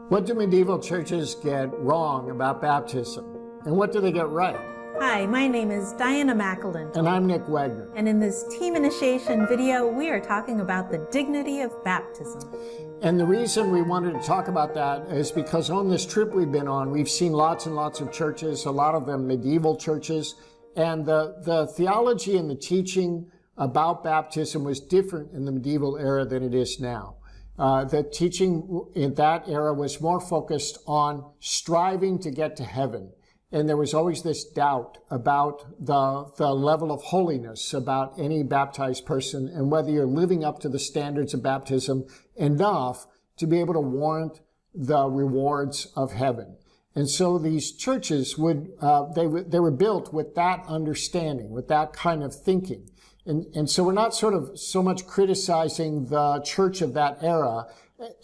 What do medieval churches get wrong about baptism? And what do they get right? Hi, my name is Diana Macalintal. And I'm Nick Wagner. And in this team initiation video, we are talking about the dignity of baptism. And the reason we wanted to talk about that is because on this trip we've been on, we've seen lots and lots of churches, a lot of them medieval churches, and the theology and the teaching about baptism was different in the medieval era than it is now. The teaching in that era was more focused on striving to get to heaven. And there was always this doubt about the level of holiness about any baptized person and whether you're living up to the standards of baptism enough to be able to warrant the rewards of heaven. And so these churches they were built with that understanding, with that kind of thinking. And so we're not sort of so much criticizing the church of that era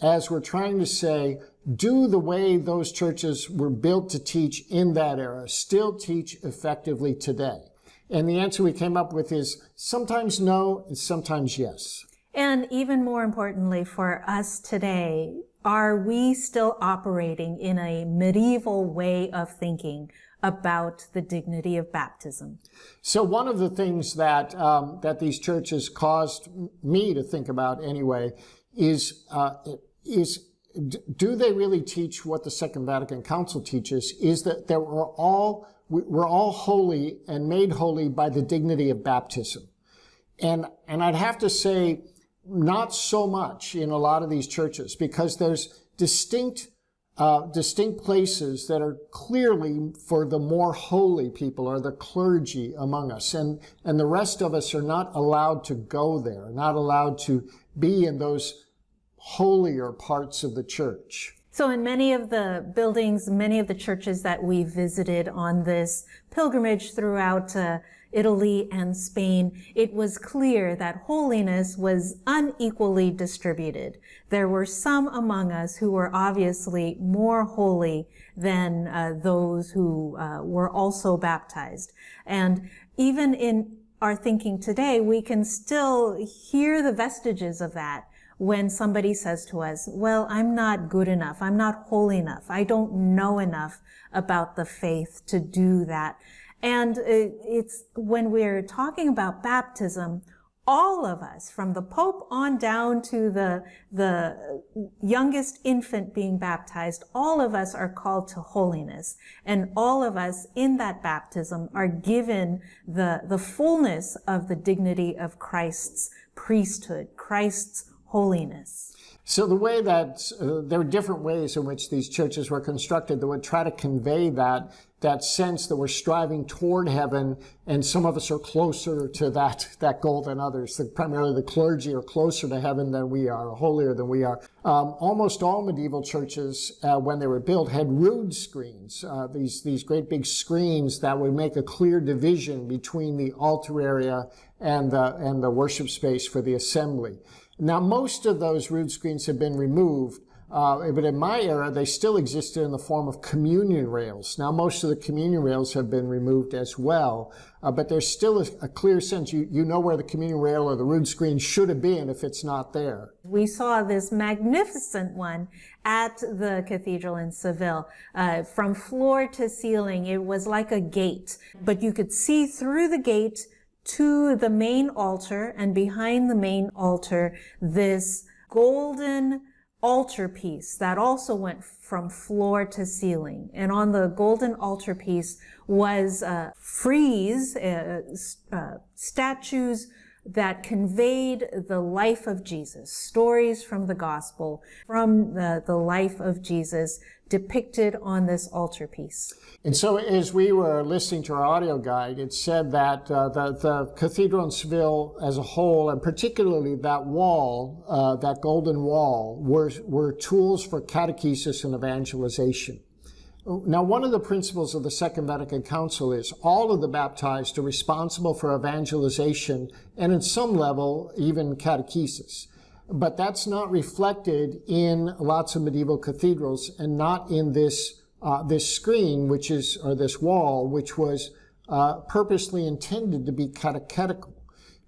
as we're trying to say, do the way those churches were built to teach in that era still teach effectively today? And the answer we came up with is sometimes no and sometimes yes. And even more importantly for us today, are we still operating in a medieval way of thinking about the dignity of baptism? So one of the things that that these churches caused me to think about anyway is do they really teach what the Second Vatican Council teaches? Is that we're all holy and made holy by the dignity of baptism, and I'd have to say not so much in a lot of these churches, because there's distinct places that are clearly for the more holy people or the clergy among us, and the rest of us are not allowed to go there, not allowed to be in those holier parts of the church. So in many of the buildings, many of the churches that we visited on this pilgrimage throughout Italy and Spain, it was clear that holiness was unequally distributed. There were some among us who were obviously more holy than those who were also baptized. And even in our thinking today, we can still hear the vestiges of that when somebody says to us, well, I'm not good enough, I'm not holy enough, I don't know enough about the faith to do that. And it's when we're talking about baptism, all of us, from the Pope on down to the youngest infant being baptized, all of us are called to holiness. And all of us in that baptism are given the fullness of the dignity of Christ's priesthood, Christ's holiness. So the way that there are different ways in which these churches were constructed that would try to convey that sense that we're striving toward heaven, and some of us are closer to that goal than others. Primarily the clergy are closer to heaven than we are, or holier than we are. Almost all medieval churches, when they were built, had rood screens, these great big screens that would make a clear division between the altar area and the worship space for the assembly. Now, most of those rood screens have been removed, but in my era, they still existed in the form of communion rails. Now, most of the communion rails have been removed as well, but there's still a clear sense. You know where the communion rail or the rood screen should have been if it's not there. We saw this magnificent one at the cathedral in Seville. From floor to ceiling, it was like a gate, but you could see through the gate to the main altar, and behind the main altar, this golden altarpiece that also went from floor to ceiling. And on the golden altarpiece was frieze, statues that conveyed the life of Jesus, stories from the gospel, from the life of Jesus depicted on this altarpiece. And so as we were listening to our audio guide, it said that the cathedral in Seville as a whole, and particularly that wall, that golden wall, were tools for catechesis and evangelization. Now, one of the principles of the Second Vatican Council is all of the baptized are responsible for evangelization and, at some level, even catechesis. But that's not reflected in lots of medieval cathedrals, and not in this screen, or this wall, which was purposely intended to be catechetical.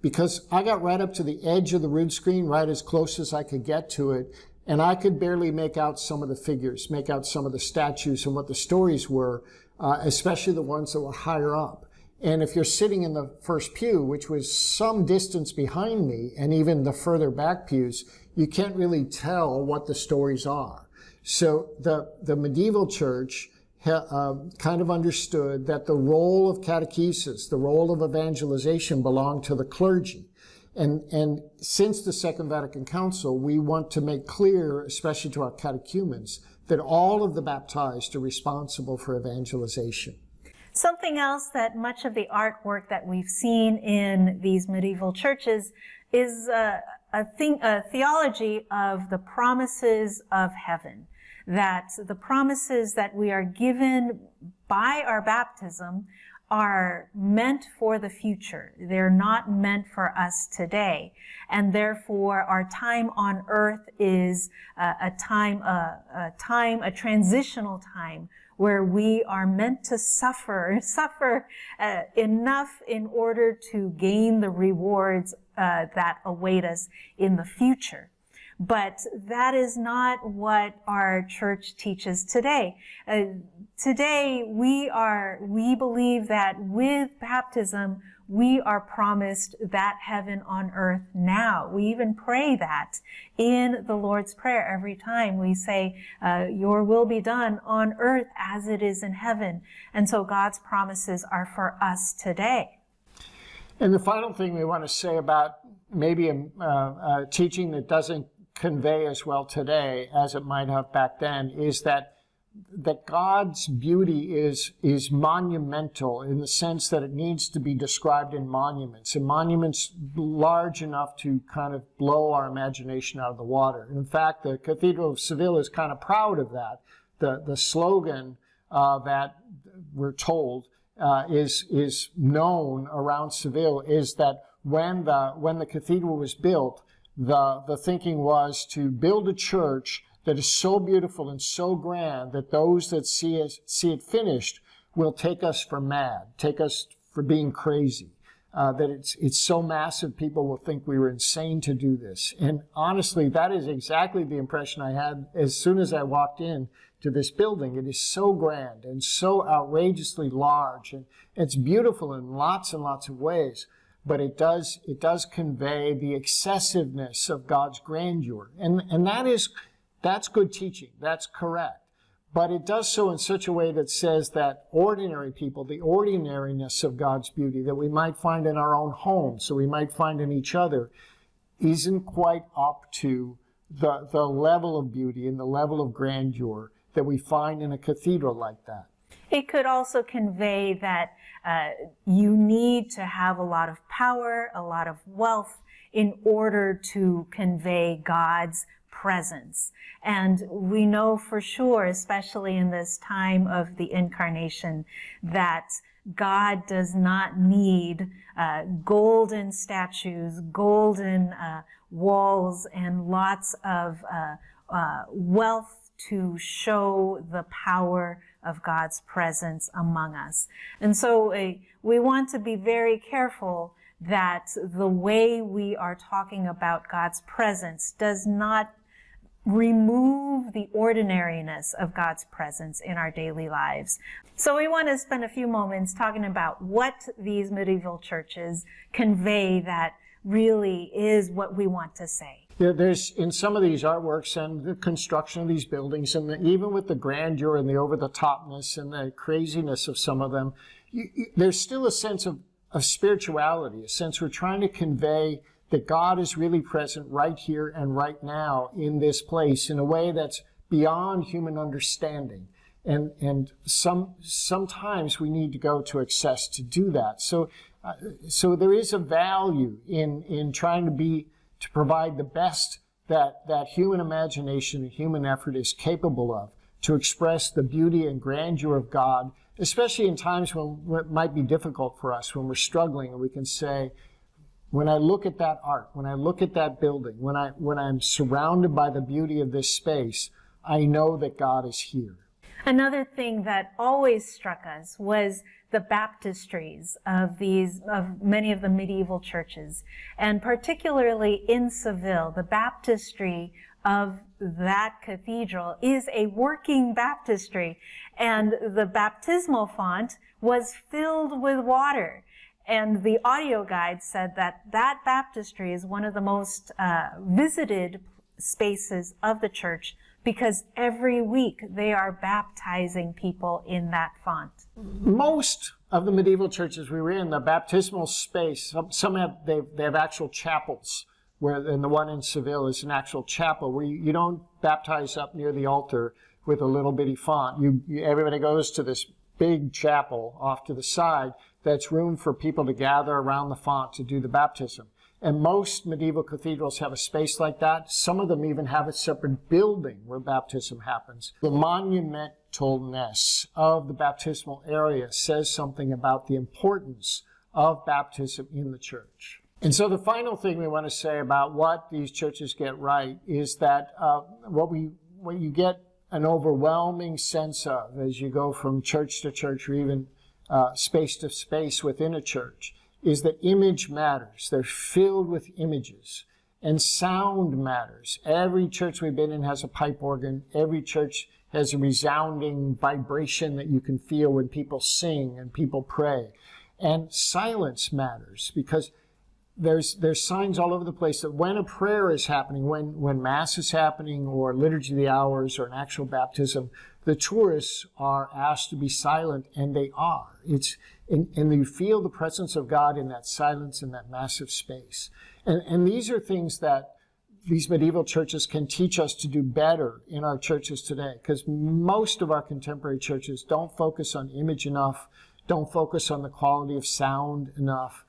Because I got right up to the edge of the rood screen, right as close as I could get to it, and I could barely make out some of the figures, make out some of the statues and what the stories were, especially the ones that were higher up. And if you're sitting in the first pew, which was some distance behind me, and even the further back pews, you can't really tell what the stories are. So the medieval church kind of understood that the role of catechesis, the role of evangelization, belonged to the clergy. And since the Second Vatican Council, we want to make clear, especially to our catechumens, that all of the baptized are responsible for evangelization. Something else that much of the artwork that we've seen in these medieval churches is a theology of the promises of heaven. That the promises that we are given by our baptism are meant for the future. They're not meant for us today. And therefore, our time on earth is a transitional time where we are meant to suffer enough in order to gain the rewards that await us in the future. But that is not what our church teaches today. Today, we believe that with baptism, we are promised that heaven on earth now. We even pray that in the Lord's Prayer every time. We say, your will be done on earth as it is in heaven. And so God's promises are for us today. And the final thing we want to say about maybe a teaching that doesn't convey as well today as it might have back then is that God's beauty is monumental in the sense that it needs to be described in monuments, and monuments large enough to kind of blow our imagination out of the water. And in fact, the Cathedral of Seville is kind of proud of that. The slogan that we're told is known around Seville is that when the cathedral was built, the thinking was to build a church that is so beautiful and so grand that those that see it finished will take us for mad, take us for being crazy. That it's so massive, people will think we were insane to do this. And honestly, that is exactly the impression I had as soon as I walked in to this building. It is so grand and so outrageously large, and it's beautiful in lots and lots of ways. But it does convey the excessiveness of God's grandeur, and that's good teaching. That's correct. But it does so in such a way that says that ordinary people, the ordinariness of God's beauty that we might find in our own homes, so we might find in each other, isn't quite up to the level of beauty and the level of grandeur that we find in a cathedral like that. It could also convey that you need to have a lot of power, a lot of wealth in order to convey God's presence. And we know for sure, especially in this time of the Incarnation, that God does not need golden statues, golden walls, and lots of wealth to show the power of God's presence among us. And so we want to be very careful that the way we are talking about God's presence does not remove the ordinariness of God's presence in our daily lives. So we want to spend a few moments talking about what these medieval churches convey that really is what we want to say. There's, in some of these artworks and the construction of these buildings, and even with the grandeur and the over-the-topness and the craziness of some of them, there's still a sense of spirituality, a sense we're trying to convey that God is really present right here and right now in this place in a way that's beyond human understanding. And sometimes we need to go to excess to do that. So there is a value in trying to provide the best that human imagination and human effort is capable of to express the beauty and grandeur of God, especially in times when it might be difficult for us, when we're struggling, and we can say, when I look at that art, when I look at that building, when I'm surrounded by the beauty of this space, I know that God is here. Another thing that always struck us was the baptistries of many of the medieval churches, and particularly in Seville, the baptistry of that cathedral is a working baptistry. And the baptismal font was filled with water. And the audio guide said that that baptistry is one of the most visited spaces of the church, because every week they are baptizing people in that font. Most of the medieval churches we were in, the baptismal space, some have, they have actual chapels, and the one in Seville is an actual chapel where you don't baptize up near the altar with a little bitty font. Everybody goes to this big chapel off to the side that's room for people to gather around the font to do the baptism. And most medieval cathedrals have a space like that. Some of them even have a separate building where baptism happens. The monumentalness of the baptismal area says something about the importance of baptism in the church. And so the final thing we want to say about what these churches get right is that what you get an overwhelming sense of as you go from church to church, or even space to space within a church, is that image matters. They're filled with images. And sound matters. Every church we've been in has a pipe organ. Every church has a resounding vibration that you can feel when people sing and people pray. And silence matters, because there's signs all over the place that when a prayer is happening, when Mass is happening, or Liturgy of the Hours, or an actual baptism, the tourists are asked to be silent, and they are. And you feel the presence of God in that silence, in that massive space. And these are things that these medieval churches can teach us to do better in our churches today, because most of our contemporary churches don't focus on image enough, don't focus on the quality of sound enough,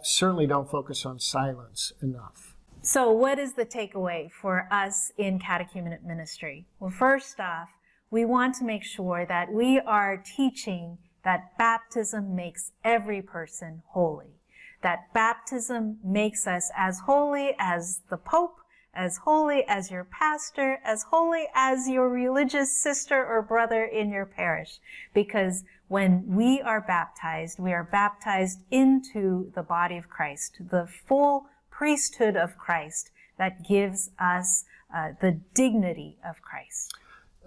certainly don't focus on silence enough. So what is the takeaway for us in catechumenate ministry? Well, first off, we want to make sure that we are teaching that baptism makes every person holy. That baptism makes us as holy as the Pope, as holy as your pastor, as holy as your religious sister or brother in your parish. Because when we are baptized into the body of Christ, the full priesthood of Christ that gives us the dignity of Christ.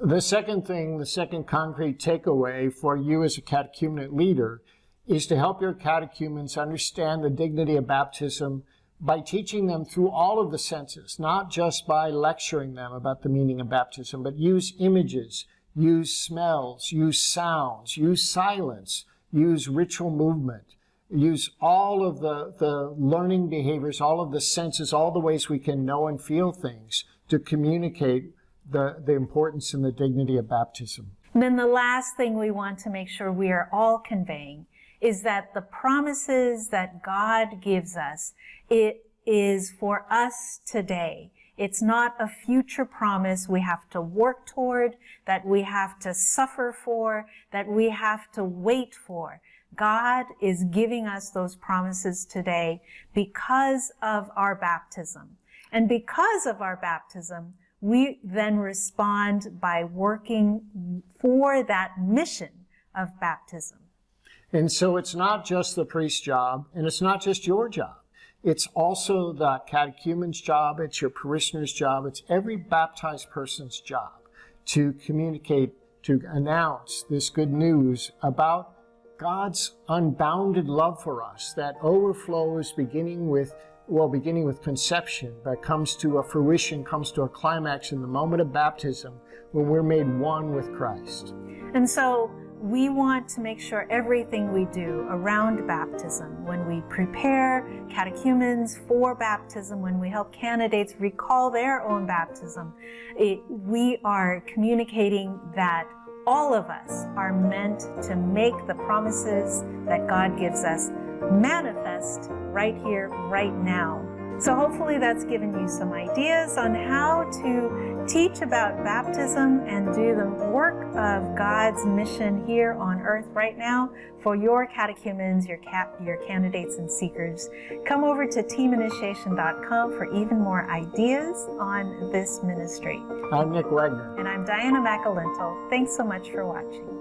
The second concrete takeaway for you as a catechumenate leader is to help your catechumens understand the dignity of baptism by teaching them through all of the senses, not just by lecturing them about the meaning of baptism, but use images, use smells, use sounds, use silence, use ritual movement, use all of the learning behaviors, all of the senses, all the ways we can know and feel things to communicate the importance and the dignity of baptism. And then the last thing we want to make sure we are all conveying is that the promises that God gives us, it is for us today. It's not a future promise we have to work toward, that we have to suffer for, that we have to wait for. God is giving us those promises today because of our baptism. And because of our baptism, we then respond by working for that mission of baptism. And so it's not just the priest's job, and it's not just your job. It's also the catechumen's job, it's your parishioner's job, it's every baptized person's job to communicate, to announce this good news about God's unbounded love for us that overflows beginning with conception, but comes to a fruition, comes to a climax in the moment of baptism when we're made one with Christ. And so we want to make sure everything we do around baptism, when we prepare catechumens for baptism, when we help candidates recall their own baptism, we are communicating that all of us are meant to make the promises that God gives us manifest right here, right now. So hopefully that's given you some ideas on how to teach about baptism and do the work of God's mission here on earth right now for your catechumens, your candidates and seekers. Come over to teaminitiation.com for even more ideas on this ministry. I'm Nick Wagner. And I'm Diana Macalintal. Thanks so much for watching.